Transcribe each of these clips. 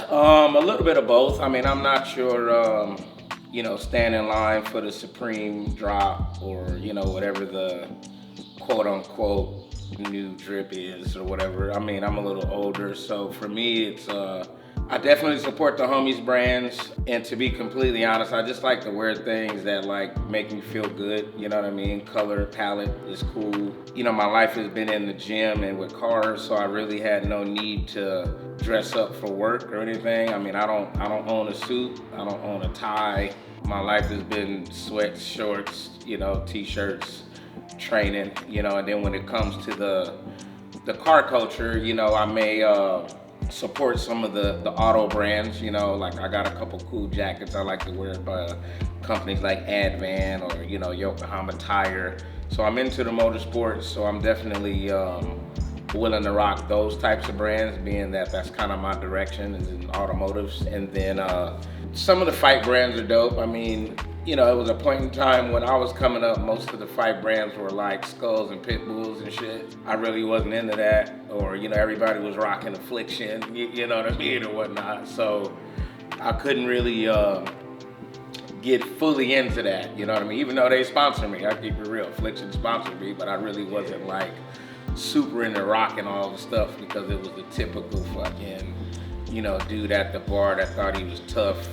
A little bit of both. I mean, I'm not sure, stand in line for the supreme drop or, whatever the quote unquote new drip is or whatever. I mean, I'm a little older, so for me, I definitely support the homies brands. And to be completely honest, I just like to wear things that like make me feel good. You know what I mean? Color palette is cool. My life has been in the gym and with cars, so I really had no need to dress up for work or anything. I mean, I don't own a suit. I don't own a tie. My life has been sweats, shorts, t-shirts, training, and then when it comes to the car culture, I may support some of the auto brands, like I got a couple cool jackets I like to wear by companies like Advan or, Yokohama Tire. So I'm into the motorsports, so I'm definitely willing to rock those types of brands, being that that's kind of my direction is in automotives. And then some of the fight brands are dope. I mean, it was a point in time when I was coming up, most of the fight brands were like Skulls and Pit Bulls and shit. I really wasn't into that. Or, everybody was rocking Affliction, you know what I mean, or whatnot. So I couldn't really get fully into that, you know what I mean? Even though they sponsor me, I keep it real. Affliction sponsored me, but I really wasn't like super into rocking all the stuff because it was the typical fucking, dude at the bar that thought he was tough,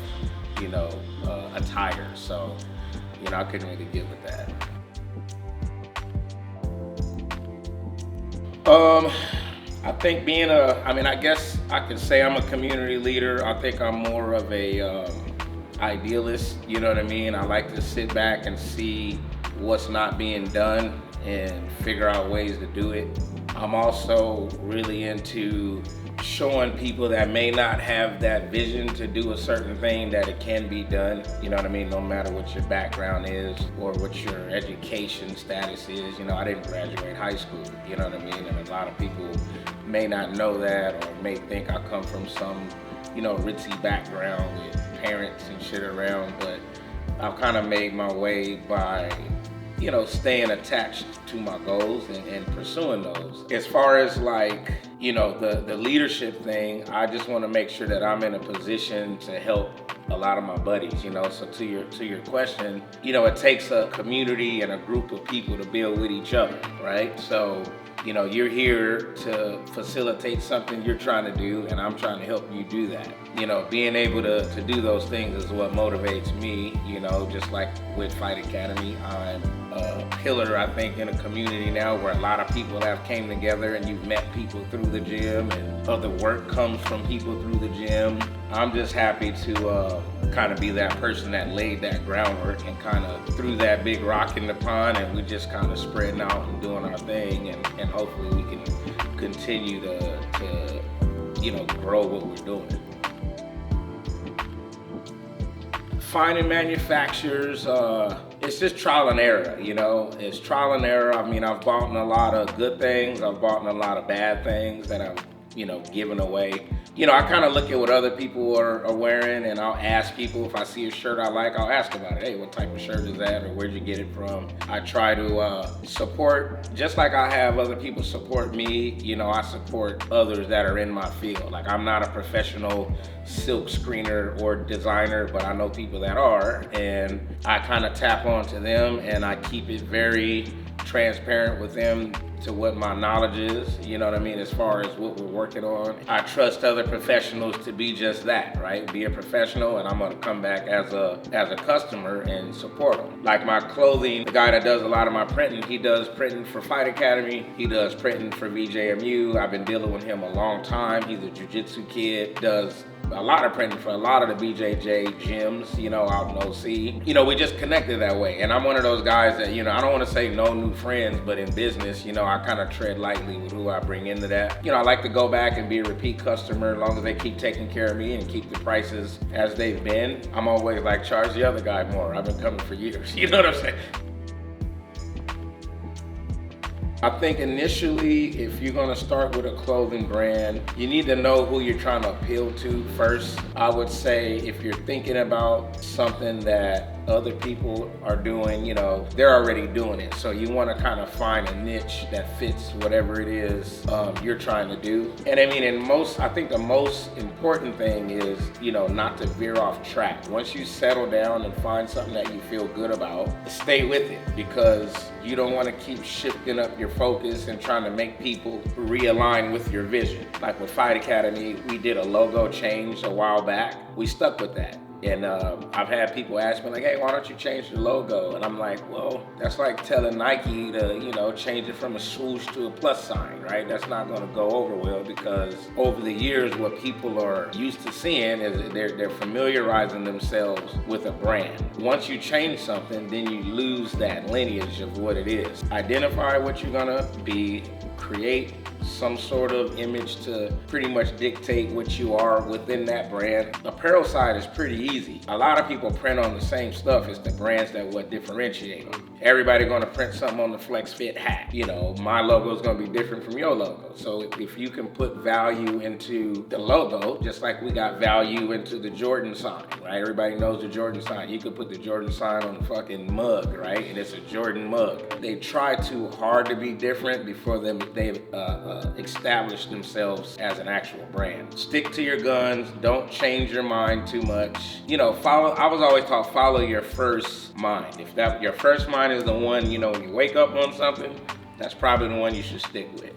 attire. So, I couldn't really get with that. I think I guess I could say I'm a community leader. I think I'm more of a idealist, you know what I mean? I like to sit back and see what's not being done and figure out ways to do it. I'm also really into showing people that may not have that vision to do a certain thing that it can be done, you know what I mean, no matter what your background is or what your education status is. I didn't graduate high school, you know what I mean, and a lot of people may not know that or may think I come from some, ritzy background with parents and shit around, but I've kind of made my way by staying attached to my goals and pursuing those. As far as like, the leadership thing, I just want to make sure that I'm in a position to help a lot of my buddies, so to your question, it takes a community and a group of people to build with each other, right? So, you're here to facilitate something you're trying to do, and I'm trying to help you do that. Being able to do those things is what motivates me, just like with Fight Academy. I'm a pillar, I think, in a community now where a lot of people have came together and you've met people through the gym and other work comes from people through the gym. I'm just happy to kind of be that person that laid that groundwork and kind of threw that big rock in the pond, and we just kind of spreading out and doing our thing, and hopefully we can continue to grow what we're doing. Finding manufacturers, it's just trial and error, it's trial and error. I mean, I've bought in a lot of good things, I've bought in a lot of bad things that I've given away. I kind of look at what other people are wearing, and I'll ask people if I see a shirt I like, I'll ask about it. Hey, what type of shirt is that, or where'd you get it from? I try to support, just like I have other people support me, I support others that are in my field. Like, I'm not a professional silk screener or designer, but I know people that are, and I kind of tap onto them, and I keep it very transparent with them to what my knowledge is, you know what I mean, as far as what we're working on. I trust other professionals to be just that, right? Be a professional, and I'm gonna come back as a customer and support them. Like my clothing, the guy that does a lot of my printing, he does printing for Fight Academy, he does printing for VJMU. I've been dealing with him a long time. He's a jiu-jitsu kid, does a lot of printing for a lot of the BJJ gyms, out in OC. We just connected that way. And I'm one of those guys that, I don't want to say no new friends, but in business, I kind of tread lightly with who I bring into that. I like to go back and be a repeat customer as long as they keep taking care of me and keep the prices as they've been. I'm always like, charge the other guy more. I've been coming for years. You know what I'm saying? I think initially, if you're gonna start with a clothing brand, you need to know who you're trying to appeal to first. I would say if you're thinking about something that other people are doing, they're already doing it. So you want to kind of find a niche that fits whatever it is you're trying to do. And I mean, I think the most important thing is, not to veer off track. Once you settle down and find something that you feel good about, stay with it, because you don't want to keep shifting up your focus and trying to make people realign with your vision. Like with Fight Academy, we did a logo change a while back. We stuck with that. And I've had people ask me like, hey, why don't you change the logo? And I'm like, well, that's like telling Nike to, change it from a swoosh to a plus sign, right? That's not gonna go over well, because over the years, what people are used to seeing is they're familiarizing themselves with a brand. Once you change something, then you lose that lineage of what it is. Identify what you're gonna be, create some sort of image to pretty much dictate what you are within that brand. Apparel side is pretty easy. A lot of people print on the same stuff. It's the brands that what differentiate them. Everybody gonna print something on the Flex Fit hat. My logo is gonna be different from your logo. So if you can put value into the logo, just like we got value into the Jordan sign, right? Everybody knows the Jordan sign. You could put the Jordan sign on the fucking mug, right? And it's a Jordan mug. They try too hard to be different before they've establish themselves as an actual brand. Stick to your guns. Don't change your mind too much. I was always taught, follow your first mind. If your first mind is the one, when you wake up on something, that's probably the one you should stick with.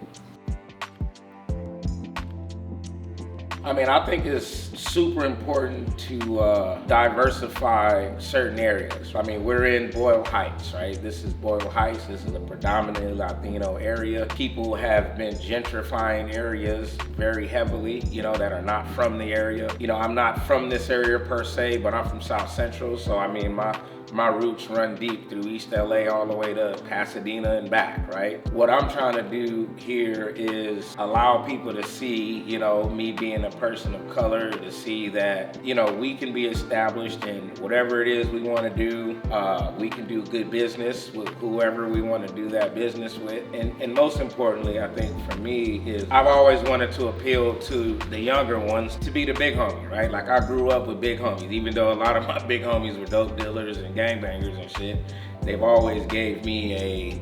I mean, I think it's super important to diversify certain areas. I mean, we're in Boyle Heights, right? This is Boyle Heights. This is a predominantly Latino area. People have been gentrifying areas very heavily, that are not from the area. I'm not from this area per se, but I'm from South Central. So, I mean, my roots run deep through East LA all the way to Pasadena and back, right? What I'm trying to do here is allow people to see, me being a person of color, to see that, we can be established in whatever it is we want to do. We can do good business with whoever we want to do that business with. And most importantly, I think for me is I've always wanted to appeal to the younger ones to be the big homie, right? Like I grew up with big homies, even though a lot of my big homies were dope dealers and gangbangers and shit. They've always gave me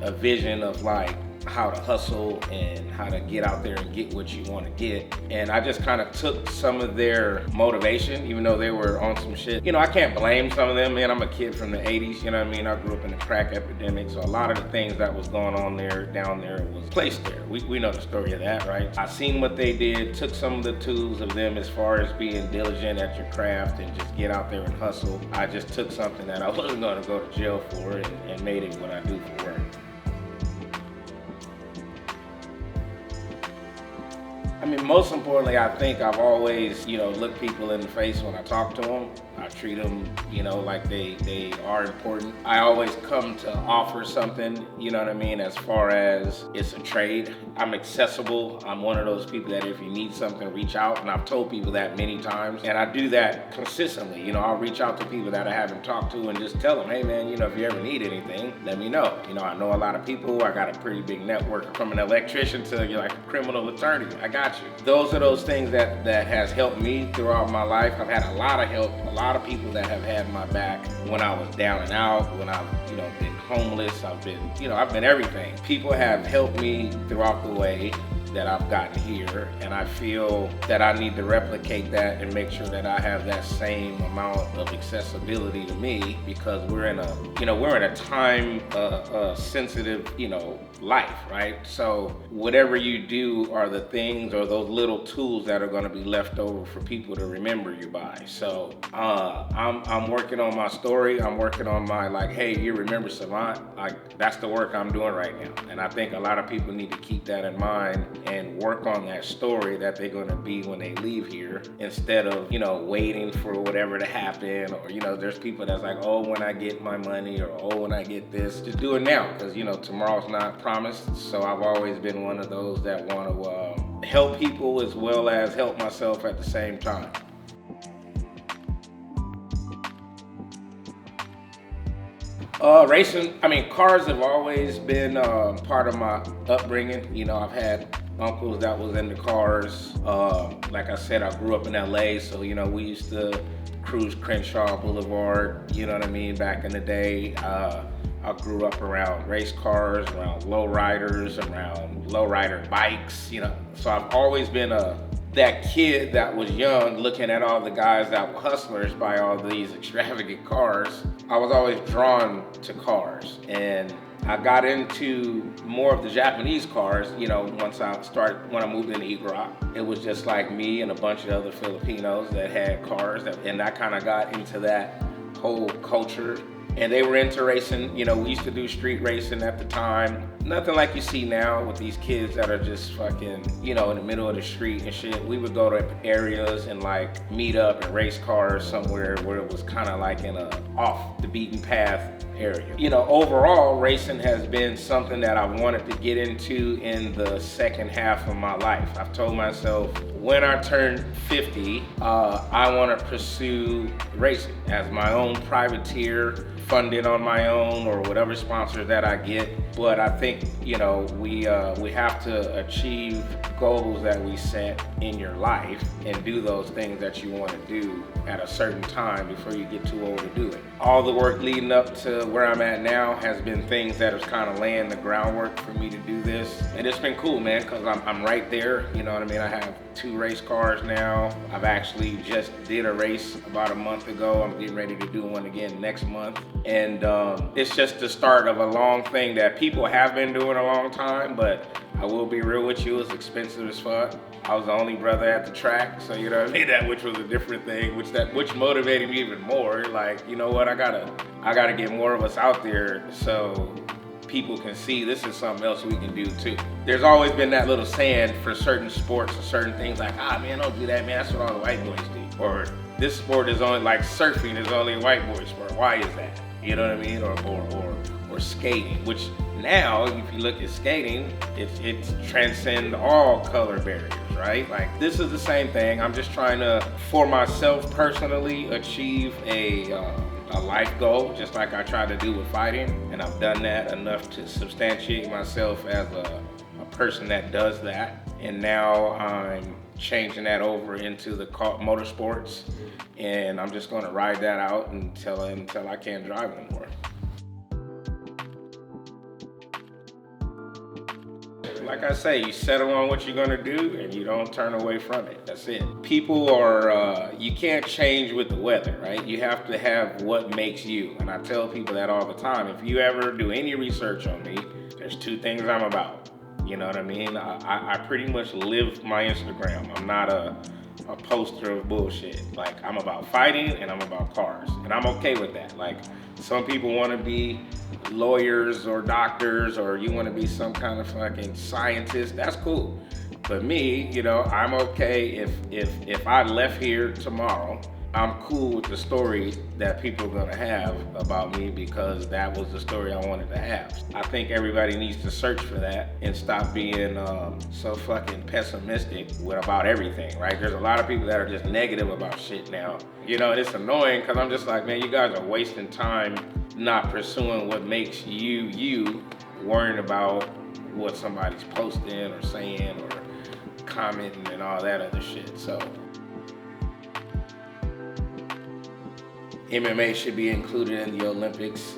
a vision of like how to hustle and how to get out there and get what you want to get. And I just kind of took some of their motivation, even though they were on some shit. I can't blame some of them, man. I'm a kid from the 80s, I mean? I grew up in the crack epidemic, so a lot of the things that was going on down there was placed there. We know the story of that, right? I seen what they did, took some of the tools of them as far as being diligent at your craft and just get out there and hustle. I just took something that I wasn't going to go to jail for and made it what I do for work. I mean, most importantly, I think I've always, looked people in the face when I talk to them. I treat them, like they are important. I always come to offer something, as far as it's a trade. I'm accessible. I'm one of those people that if you need something, reach out. And I've told people that many times. And I do that consistently. I'll reach out to people that I haven't talked to and just tell them, hey man, if you ever need anything, let me know. I know a lot of people. I got a pretty big network, from an electrician to like a criminal attorney. I got you. Those are those things that has helped me throughout my life. I've had a lot of help, a lot of people that have had my back when I was down and out, when I've, been homeless, I've been everything. People have helped me throughout the way that I've gotten here, and I feel that I need to replicate that and make sure that I have that same amount of accessibility to me, because we're in a time sensitive, life, right? So whatever you do are the things or those little tools that are going to be left over for people to remember you by. So I'm working on my story. I'm working on my hey, you remember Savant? That's the work I'm doing right now, and I think a lot of people need to keep that in mind and work on that story that they're going to be when they leave here, instead of waiting for whatever to happen, or there's people that's like, oh, when I get my money, or oh, when I get this. Just do it now, because tomorrow's not promised. So I've always been one of those that want to help people as well as help myself at the same time. Racing, cars have always been part of my upbringing. I've had uncles that was into cars. Like I said, I grew up in LA, so you know, we used to cruise Crenshaw Boulevard, you know what I mean, back in the day. I grew up around race cars, around lowriders, around lowrider bikes, you know. So I've always been that kid that was young looking at all the guys that were hustlers buy all these extravagant cars. I was always drawn to cars, and I got into more of the Japanese cars, you know, when I moved into Igorot. It was just like me and a bunch of other Filipinos that had cars, and I kind of got into that whole culture. And they were into racing. You know, we used to do street racing at the time. Nothing like you see now with these kids that are just fucking, you know, in the middle of the street and shit. We would go to areas and like meet up and race cars somewhere where it was kind of like in a off the beaten path area. You know, overall, racing has been something that I wanted to get into in the second half of my life. I've told myself when I turn 50, I want to pursue racing as my own privateer, funded on my own or whatever sponsors that I get. But I think, you know, we have to achieve goals that we set in your life and do those things that you want to do at a certain time before you get too old to do it. All the work leading up to where I'm at now has been things that have kind of laying the groundwork for me to do this. And it's been cool, man, because I'm right there. You know what I mean? I have 2 race cars now. I've actually just did a race about a month ago. I'm getting ready to do one again next month. And it's just the start of a long thing that people have been doing a long time, but I will be real with you, it's expensive as fuck. I was the only brother at the track, so you know what I mean, that which was a different thing, which motivated me even more. Like, you know what, I gotta get more of us out there so people can see this is something else we can do too. There's always been that little saying for certain sports or certain things like, man, don't do that, man, that's what all the white boys do. Or this sport is only, like surfing is only a white boy sport. Why is that? You know what I mean? Or skating, which now, if you look at skating, it's transcend all color barriers, right? Like, this is the same thing. I'm just trying to, for myself personally, achieve a life goal, just like I try to do with fighting. And I've done that enough to substantiate myself as a person that does that. And now I'm changing that over into the motorsports. And I'm just gonna ride that out until I can't drive anymore. Like I say, you settle on what you're gonna do and you don't turn away from it. That's it. People are, you can't change with the weather, right? You have to have what makes you. And I tell people that all the time. If you ever do any research on me, there's 2 things I'm about. You know what I mean? I pretty much live my Instagram. I'm not a poster of bullshit. Like, I'm about fighting and I'm about cars. And I'm okay with that. Like, some people want to be lawyers or doctors, or you want to be some kind of fucking scientist. That's cool. But me, you know, I'm okay if I left here tomorrow, I'm cool with the story that people are gonna have about me because that was the story I wanted to have. I think everybody needs to search for that and stop being so fucking pessimistic about everything, right? There's a lot of people that are just negative about shit now. You know, and it's annoying because I'm just like, man, you guys are wasting time not pursuing what makes you, worrying about what somebody's posting or saying or commenting and all that other shit. So MMA should be included in the Olympics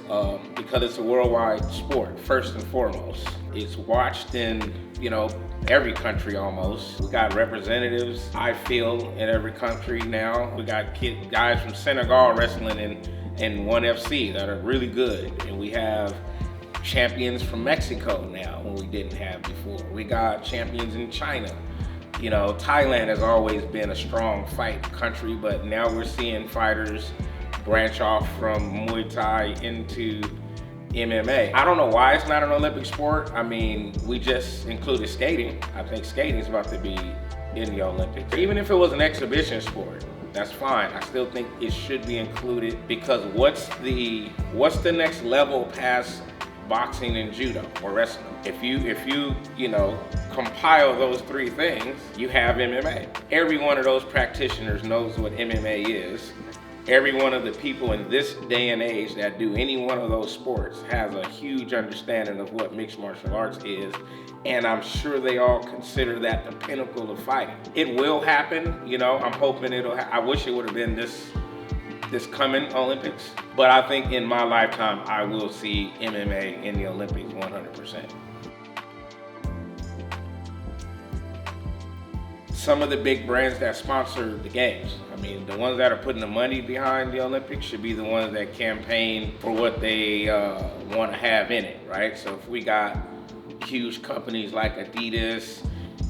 because it's a worldwide sport, first and foremost. It's watched in, you know, every country almost. We got representatives, I feel, in every country now. We got guys from Senegal wrestling in ONE FC that are really good. And we have champions from Mexico now, when we didn't have before. We got champions in China. You know, Thailand has always been a strong fight country, but now we're seeing fighters branch off from Muay Thai into MMA. I don't know why it's not an Olympic sport. I mean, we just included skating. I think skating is about to be in the Olympics. Even if it was an exhibition sport, that's fine. I still think it should be included because what's the next level past boxing and judo or wrestling? If you know, compile those 3 things, you have MMA. Every one of those practitioners knows what MMA is. every one of the people in this day and age that do any one of those sports has a huge understanding of what mixed martial arts is, and I'm sure they all consider that the pinnacle of fighting. It will happen, you know, I'm hoping I wish it would have been this coming Olympics, but I think in my lifetime I will see MMA in the Olympics 100%. Some of the big brands that sponsor the games, I mean, the ones that are putting the money behind the Olympics should be the ones that campaign for what they want to have in it, right? So if we got huge companies like Adidas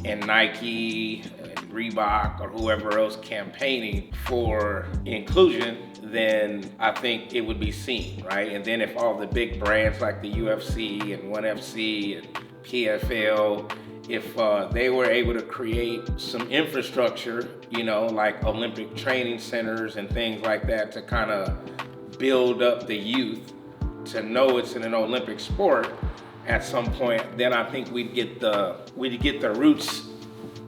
and Nike and Reebok or whoever else campaigning for inclusion, then I think it would be seen, right? And then if all the big brands like the UFC and ONE FC and PFL, if they were able to create some infrastructure, you know, like Olympic training centers and things like that to kind of build up the youth to know it's in an Olympic sport at some point, then I think we'd get the roots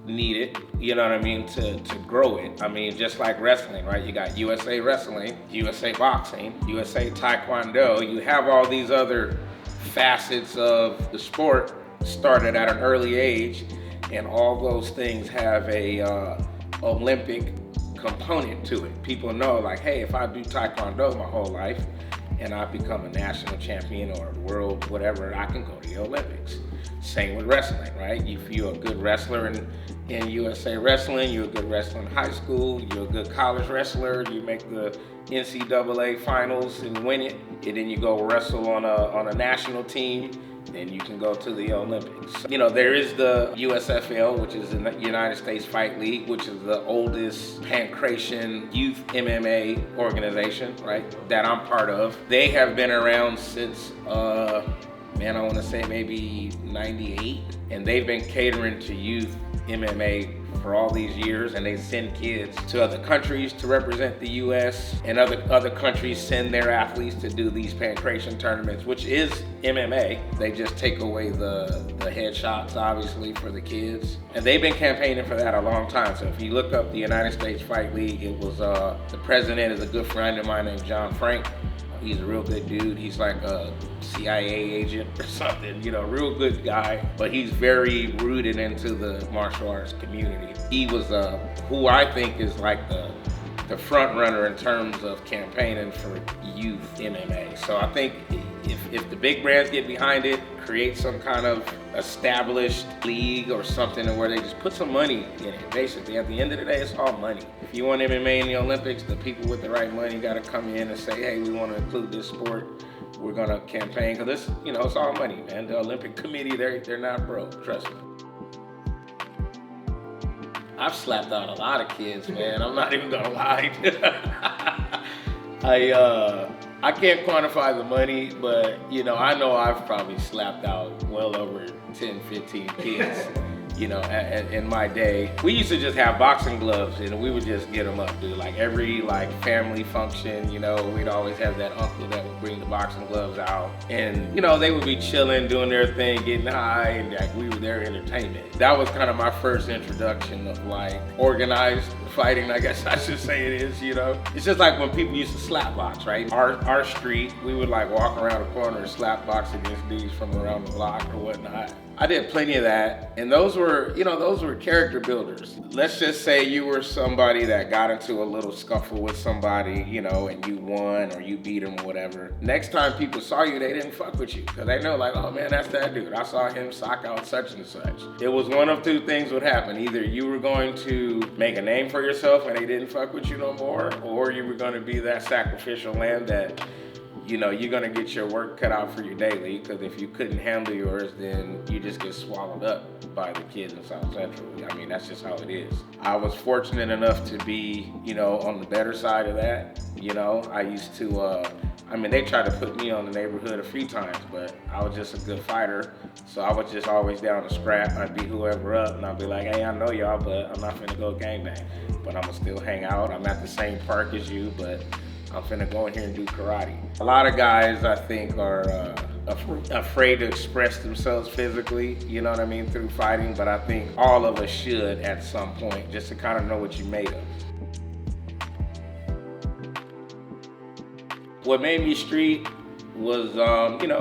needed, you know what I mean, to grow it. I mean, just like wrestling, right? You got USA Wrestling, USA Boxing, USA Taekwondo. You have all these other facets of the sport started at an early age, and all those things have a Olympic component to it. People know, like, hey, if I do Taekwondo my whole life and I become a national champion or world whatever, I can go to the Olympics. Same with wrestling, right? If you're a good wrestler in USA Wrestling, you're a good wrestler in high school, you're a good college wrestler, you make the NCAA finals and win it, and then you go wrestle on a national team, then you can go to the Olympics. You know, there is the USFL, which is the United States Fight League, which is the oldest pancration youth MMA organization, right, that I'm part of. They have been around since, I want to say maybe 98, and they've been catering to youth MMA for all these years, and they send kids to other countries to represent the US, and other countries send their athletes to do these pancration tournaments, which is MMA. They just take away the headshots, obviously, for the kids. And they've been campaigning for that a long time. So if you look up the United States Fight League, it was, the president is a good friend of mine named John Frank. He's a real good dude. He's like a CIA agent or something, you know, real good guy, but he's very rooted into the martial arts community. He was who I think is like the front runner in terms of campaigning for youth MMA. So I think if the big brands get behind it, create some kind of established league or something where they just put some money in it. Basically, at the end of the day, it's all money. If you want MMA in the Olympics, the people with the right money got to come in and say, hey, we want to include this sport. We're going to campaign, because this, you know, it's all money, man. The Olympic Committee, they're not broke, trust me. I've slapped out a lot of kids, man. I'm not even gonna lie. I can't quantify the money, but you know I've probably slapped out well over 10, 15 kids. You know, in my day, we used to just have boxing gloves, and we would just get them up, dude. Like every family function, you know, we'd always have that uncle that would bring the boxing gloves out, and you know they would be chilling, doing their thing, getting high, and like we were their entertainment. That was kind of my first introduction of like organized fighting, I guess I should say it is. You know, it's just like when people used to slap box, right? Our street, we would like walk around the corner and slap box against dudes from around the block or whatnot. I did plenty of that, and those were character builders. Let's just say you were somebody that got into a little scuffle with somebody, you know, and you won or you beat them or whatever. Next time people saw you, they didn't fuck with you, because they know like, oh man, that's that dude. I saw him sock out such and such. It was one of two things would happen. Either you were going to make a name for yourself and they didn't fuck with you no more, or you were going to be that sacrificial lamb that, you know, you're gonna get your work cut out for you daily, because if you couldn't handle yours, then you just get swallowed up by the kids in South Central. I mean, that's just how it is. I was fortunate enough to be, you know, on the better side of that. You know, I used to, they tried to put me on the neighborhood a few times, but I was just a good fighter. So I was just always down to scrap. I'd beat whoever up, and I'd be like, hey, I know y'all, but I'm not finna go gangbang. But I'm gonna still hang out. I'm at the same park as you, but I'm finna go in here and do karate. A lot of guys, I think, are afraid to express themselves physically, you know what I mean, through fighting, but I think all of us should at some point, just to kind of know what you're made of. What made me street was,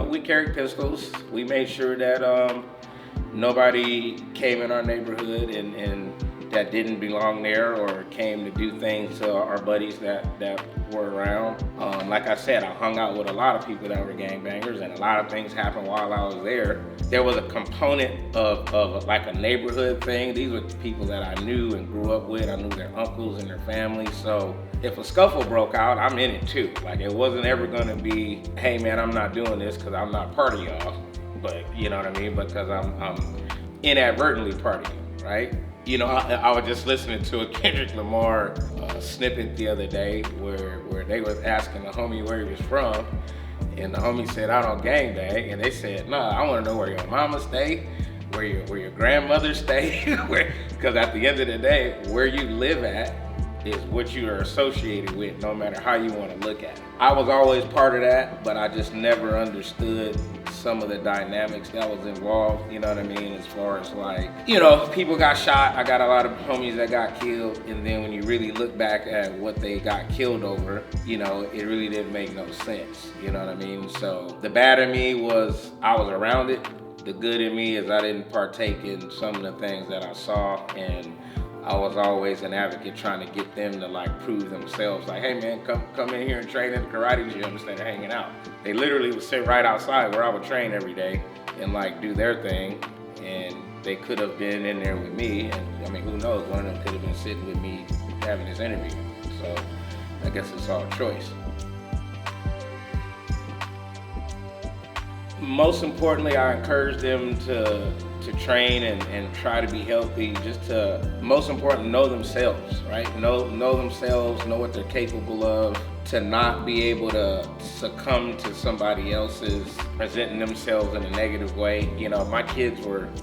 we carried pistols. We made sure that nobody came in our neighborhood and that didn't belong there or came to do things to our buddies that were around. Like I said, I hung out with a lot of people that were gangbangers, and a lot of things happened while I was there. There was a component of like a neighborhood thing. These were people that I knew and grew up with. I knew their uncles and their families. So if a scuffle broke out, I'm in it too. Like, it wasn't ever gonna be, hey man, I'm not doing this because I'm not part of y'all. But you know what I mean? Because I'm inadvertently part of you, right? You know, I was just listening to a Kendrick Lamar snippet the other day where they was asking the homie where he was from, and the homie said, I don't gangbang, and they said, nah, I want to know where your mama stay, where your grandmother stay, because at the end of the day, where you live at is what you are associated with, no matter how you want to look at it. I was always part of that, but I just never understood some of the dynamics that was involved, you know what I mean? As far as like, people got shot. I got a lot of homies that got killed, and then when you really look back at what they got killed over, it really didn't make no sense, you know what I mean? So the bad in me was I was around it. The good in me is I didn't partake in some of the things that I saw, and I was always an advocate trying to get them to like prove themselves. Like, hey man, come in here and train in the karate gym instead of hanging out. They literally would sit right outside where I would train every day and like do their thing. And they could have been in there with me. And I mean, who knows? One of them could have been sitting with me having this interview. So I guess it's all a choice. Most importantly, I encourage them to train and try to be healthy, just to, most important, know themselves, right? Know themselves, know what they're capable of, to not be able to succumb to somebody else's presenting themselves in a negative way.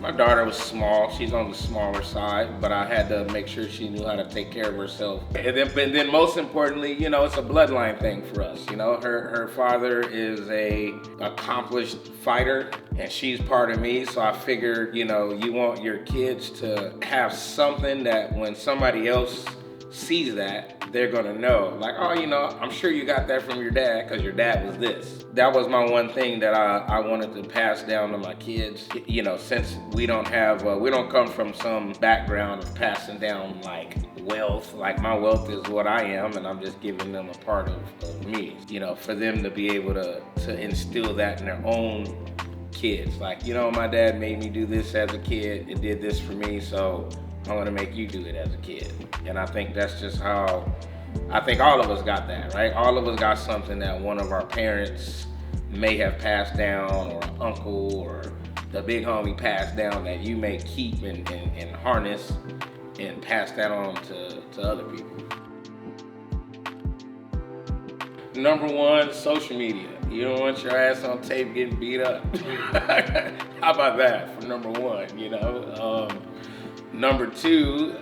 My daughter was small, she's on the smaller side, but I had to make sure she knew how to take care of herself. And then most importantly, it's a bloodline thing for us. Her father is a accomplished fighter, and she's part of me, so I figured, you want your kids to have something that when somebody else sees that, they're gonna know, like, oh, I'm sure you got that from your dad because your dad was this. That was my one thing that I wanted to pass down to my kids. Since we don't come from some background of passing down like wealth. Like, my wealth is what I am, and I'm just giving them a part of me. For them to be able to instill that in their own kids. Like, my dad made me do this as a kid. It did this for me, so I'm gonna make you do it as a kid. And I think that's just how, I think all of us got that, right? All of us got something that one of our parents may have passed down, or an uncle, or the big homie passed down, that you may keep and harness and pass that on to other people. Number one, social media. You don't want your ass on tape getting beat up. How about that for number one, Number two,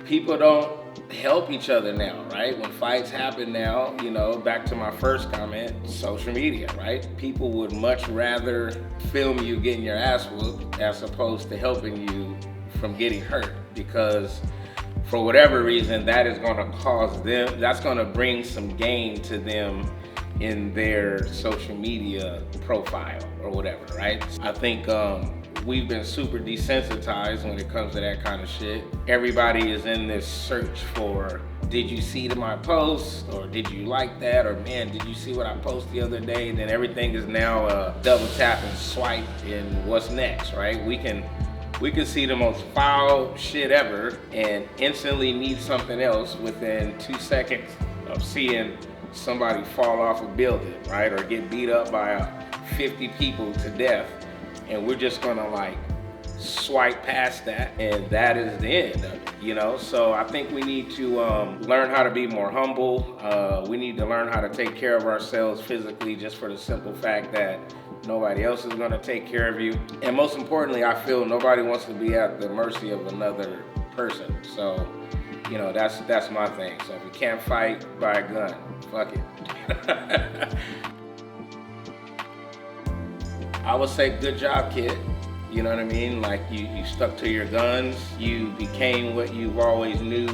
people don't help each other now, right? When fights happen now, back to my first comment, social media, right? People would much rather film you getting your ass whooped as opposed to helping you from getting hurt, because for whatever reason, that is gonna cause them, that's gonna bring some gain to them in their social media profile or whatever, right? I think we've been super desensitized when it comes to that kind of shit. Everybody is in this search for, did you see my post, or did you like that, or man, did you see what I posted the other day? And then everything is now double tap and swipe and what's next, right? We can see the most foul shit ever and instantly need something else within 2 seconds of seeing somebody fall off a building, right? Or get beat up by 50 people to death. And we're just gonna like swipe past that, and that is the end of it, So I think we need to learn how to be more humble. We need to learn how to take care of ourselves physically, just for the simple fact that nobody else is gonna take care of you. And most importantly, I feel nobody wants to be at the mercy of another person. So, that's my thing. So if you can't fight, buy a gun. Fuck it. I would say good job, kid. You know what I mean? Like, you stuck to your guns. You became what you've always knew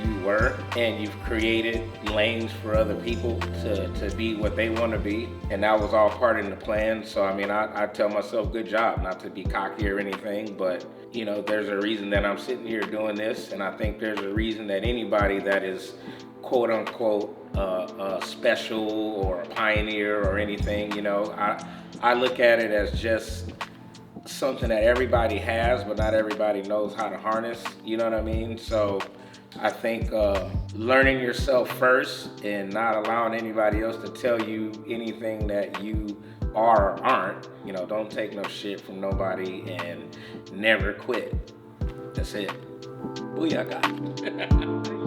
you were, and you've created lanes for other people to be what they want to be, and that was all part in the plan. So I mean, I tell myself, good job, not to be cocky or anything, but you know, there's a reason that I'm sitting here doing this, and I think there's a reason that anybody that is quote unquote special or a pioneer or anything, you know, I look at it as just something that everybody has, but not everybody knows how to harness, you know what I mean? So I think learning yourself first and not allowing anybody else to tell you anything that you are or aren't, you know, don't take no shit from nobody and never quit. That's it. Booyaka.